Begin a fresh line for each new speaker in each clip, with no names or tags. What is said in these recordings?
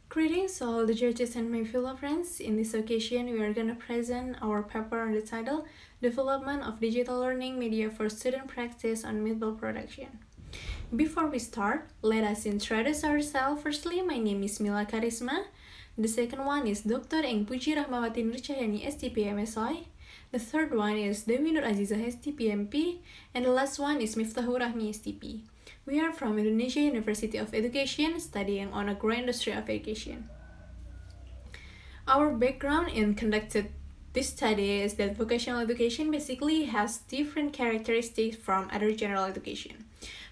Greetings all the judges and my fellow friends. In this occasion, we are going to present our paper on the title Development of Digital Learning Media for Student Practice on Meatball Production. Before we start, let us introduce ourselves. Firstly, my name is Mila Karisma. The second one is Dr. Eng Puji Rahmawati Nurcahyani STP-MSI. The third one is Dewi Nur Azizah STP-MP. And the last one is Miftahur Rahmi STP. We are from Indonesia University of Education, studying on Agro-Industry of Education. Our background in conducting this study is that vocational education basically has different characteristics from other general education.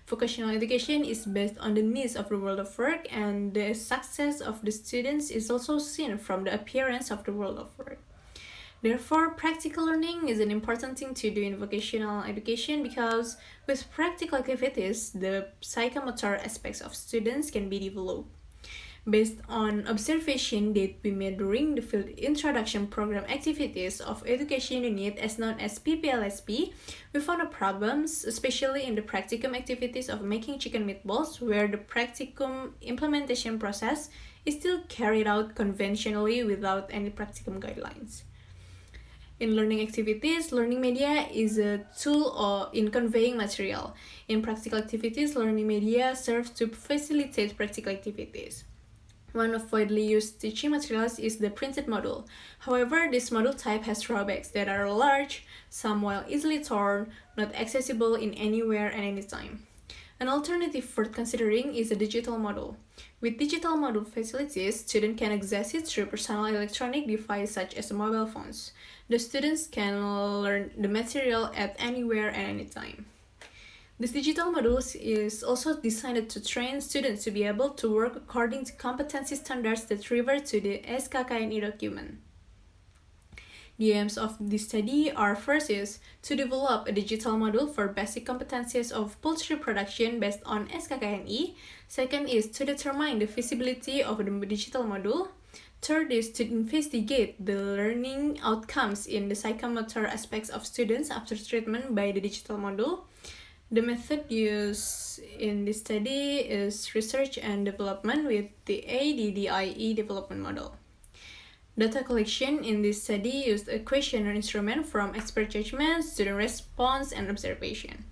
Vocational education is based on the needs of the world of work, and the success of the students is also seen from the appearance of the world of work. Therefore, practical learning is an important thing to do in vocational education because with practical activities, the psychomotor aspects of students can be developed. Based on observation that we made during the field introduction program activities of education unit as known as PPLSP, we found problems, especially in the practicum activities of making chicken meatballs, where the practicum implementation process is still carried out conventionally without any practicum guidelines. In learning activities, learning media is a tool in conveying material. In practical activities, learning media serves to facilitate practical activities. One of widely used teaching materials is the printed module. However, this module type has drawbacks that are large, somewhat easily torn, not accessible in anywhere and anytime. An alternative worth considering is a digital module. With digital module facilities, students can access it through personal electronic devices such as mobile phones. The students can learn the material at anywhere and anytime. This digital module is also designed to train students to be able to work according to competency standards that refer to the SKKNI document. The aims of this study are first is to develop a digital module for basic competencies of poultry production based on SKKNI. Second is to determine the feasibility of the digital module. Third is to investigate the learning outcomes in the psychomotor aspects of students after treatment by the digital module. The method used in this study is research and development with the ADDIE development model. Data collection in this study used a questionnaire instrument from expert judgment, student response, and observation.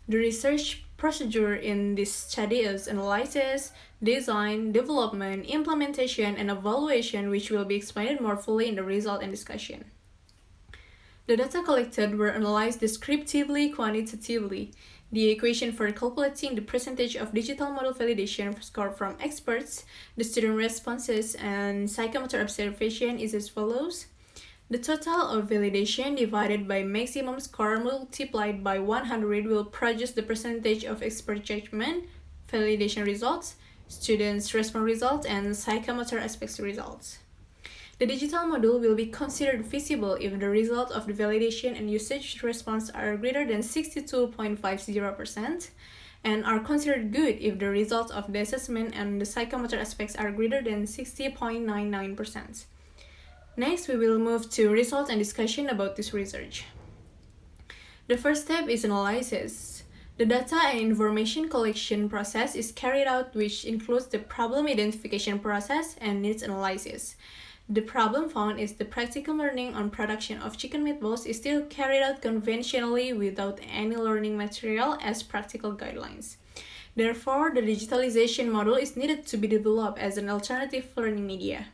The research procedure in this study is analysis, design, development, implementation, and evaluation, which will be explained more fully in the result and discussion. The data collected were analyzed descriptively, quantitatively. The equation for calculating the percentage of digital model validation score from experts, the student responses, and psychomotor observation is as follows. The total of validation divided by maximum score multiplied by 100 will produce the percentage of expert judgment, validation results, students' response results, and psychomotor aspects results. The digital module will be considered feasible if the result of the validation and usage response are greater than 62.50% and are considered good if the results of the assessment and the psychomotor aspects are greater than 60.99%. Next, we will move to results and discussion about this research. The first step is analysis. The data and information collection process is carried out, which includes the problem identification process and needs analysis. The problem found is the practical learning on production of chicken meatballs is still carried out conventionally without any learning material as practical guidelines. Therefore, the digitalization model is needed to be developed as an alternative learning media.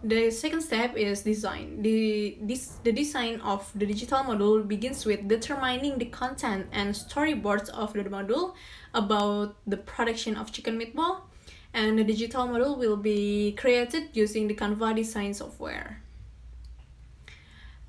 The second step is design. The design of the digital module begins with determining the content and storyboards of the module about the production of chicken meatball, and the digital model will be created using the Canva design software.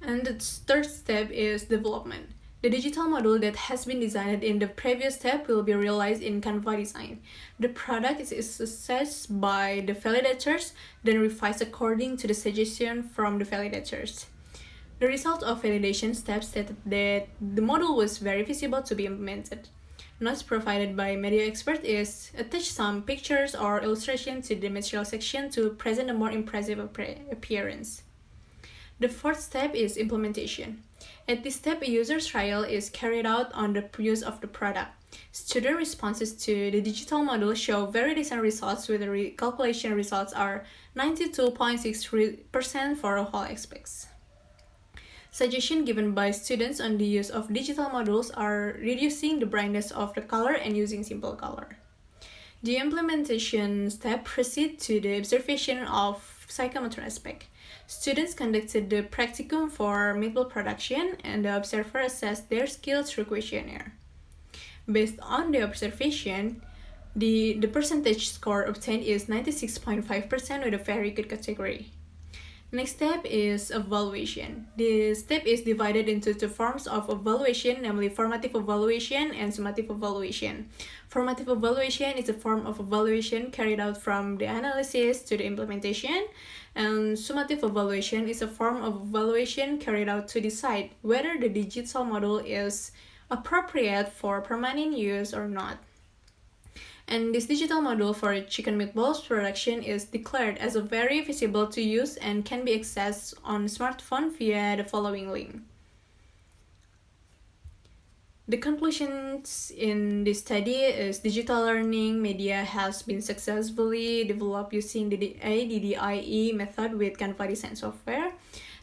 And the third step is development. The digital model that has been designed in the previous step will be realized in Canva design. The product is assessed by the validators, then revised according to the suggestion from the validators. The result of validation steps stated that the model was very feasible to be implemented. Notes provided by media expert is attach some pictures or illustration to the material section to present a more impressive appearance. The fourth step is implementation. At this step, a user trial is carried out on the use of the product. Student responses to the digital model show very decent results, with the calculation results are 92.63% for all aspects. Suggestions given by students on the use of digital models are reducing the brightness of the color and using simple color. The implementation step proceeds to the observation of psychomotor aspect. Students conducted the practicum for meatball production, and the observer assessed their skills through questionnaire. Based on the observation, the percentage score obtained is 96.5% with a very good category. Next step is evaluation. This step is divided into two forms of evaluation, namely formative evaluation and summative evaluation. Formative evaluation is a form of evaluation carried out from the analysis to the implementation, and summative evaluation is a form of evaluation carried out to decide whether the digital model is appropriate for permanent use or not. And this digital model for chicken meatballs production is declared as a very feasible to use and can be accessed on smartphone via the following link. The conclusions in this study is digital learning media has been successfully developed using the DDIE method with Canva design software.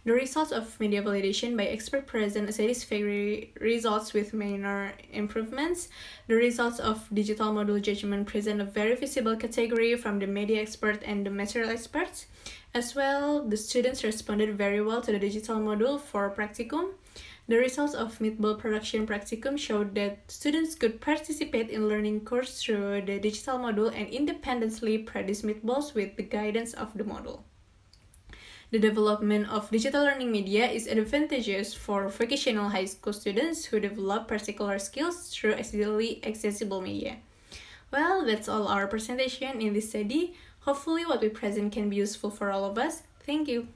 The results of media validation by expert present satisfactory results with minor improvements. The results of digital model judgment present a very visible category from the media expert and the material experts. As well, the students responded very well to the digital model for practicum. The results of meatball production practicum showed that students could participate in learning course through the digital model and independently produce meatballs with the guidance of the model. The development of digital learning media is advantageous for vocational high school students who develop particular skills through easily accessible media. Well, that's all our presentation in this study. Hopefully what we present can be useful for all of us. Thank you.